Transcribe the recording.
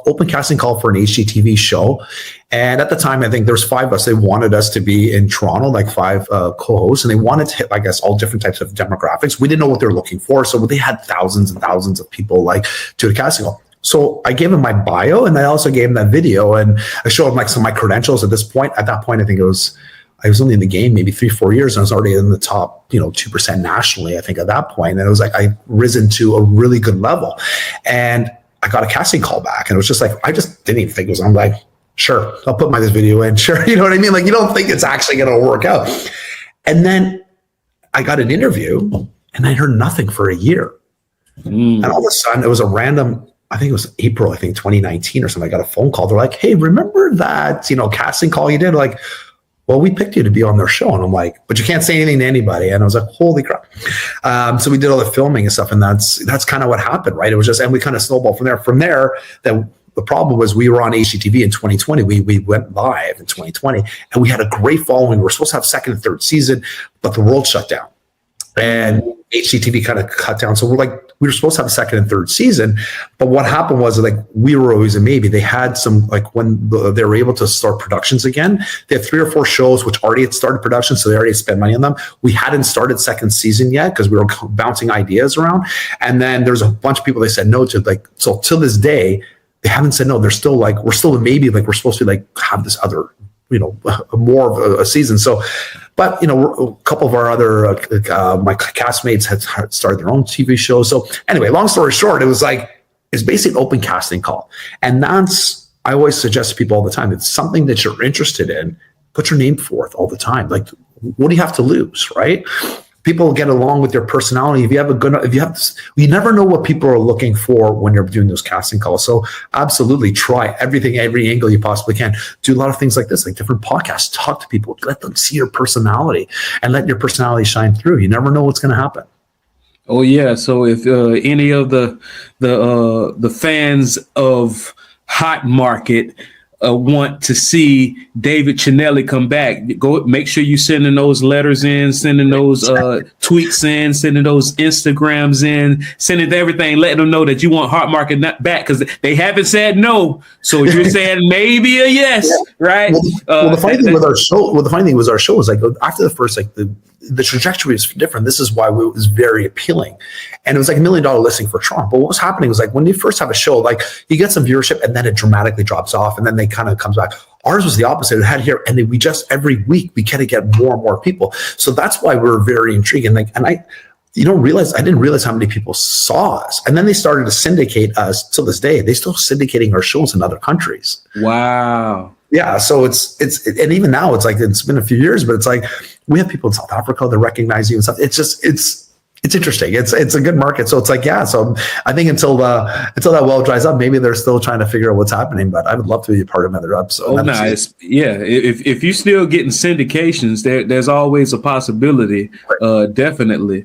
open casting call for an HGTV show. And at the time, I think there's 5 of us. They wanted us to be in Toronto, like 5 co-hosts, and they wanted to hit, I guess, all different types of demographics. We didn't know what they were looking for. So they had thousands and thousands of people like to the casting call. So I gave him my bio, and I also gave him that video, and I showed him like some of my credentials at this point. At that point, I think I was only in the game maybe 3-4 years, and I was already in the top, 2% nationally, I think, at that point. And it was like I risen to a really good level. And I got a casting call back, and it was just like, I just didn't even think it was, I'm like, sure, I'll put this video in. Sure. You know what I mean? Like, you don't think it's actually going to work out. And then I got an interview, and I heard nothing for a year. And all of a sudden it was a random, I think it was April, 2019 or something. I got a phone call. They're like, hey, remember that, casting call you did? Like, well, we picked you to be on their show. And I'm like, but you can't say anything to anybody. And I was like, holy crap. So we did all the filming and stuff. And that's kind of what happened, right? It was just, and we kind of snowballed from there. From there, the problem was we were on HGTV in 2020. We went live in 2020, and we had a great following. We were supposed to have second and third season, but the world shut down. And HGTV kind of cut down. So we were supposed to have a second and third season, but what happened was we were always a maybe. They had some, when they were able to start productions again, they had 3 or 4 shows which already had started production, so they already spent money on them. We hadn't started second season yet because we were bouncing ideas around. And then there's a bunch of people they said no to. So till this day, they haven't said no. They're still we're still a maybe. We're supposed to have this other, more of a season. So, but a couple of our other my castmates had started their own TV shows. So anyway, long story short, it's basically an open casting call, and that's, I always suggest to people all the time, it's something that you're interested in, put your name forth all the time. Like, what do you have to lose, right? People get along with your personality. You never know what people are looking for when you're doing those casting calls. So absolutely try everything, every angle you possibly can. Do a lot of things like this, like different podcasts, talk to people, let them see your personality and let your personality shine through. You never know what's going to happen. Oh yeah. So if any of the fans of Hot Market want to see David Cinelli come back, go make sure you sending those letters in, sending those tweets in, sending those Instagrams in, sending everything, letting them know that you want Hot Market back, because they haven't said no. So you're saying maybe a yes, right? Well, the funny thing with our show is after the first, the trajectory is different. This is why it was very appealing. And it was $1 million listing for Toronto. But what was happening was when you first have a show, you get some viewership and then it dramatically drops off and then they kind of comes back. Ours was the opposite. It had here, and then we just every week we kind of get more and more people. So that's why we're very intrigued. And I didn't realize how many people saw us. And then they started to syndicate us till this day. They still syndicating our shows in other countries. Wow. Yeah, so it's and even now it's been a few years, but we have people in South Africa that recognize you and stuff. It's just it's interesting. It's a good market. So so I think until that well dries up, maybe they're still trying to figure out what's happening. But I would love to be a part of another episode. Oh, nice. Yeah, if you're still getting syndications, there's always a possibility. Definitely.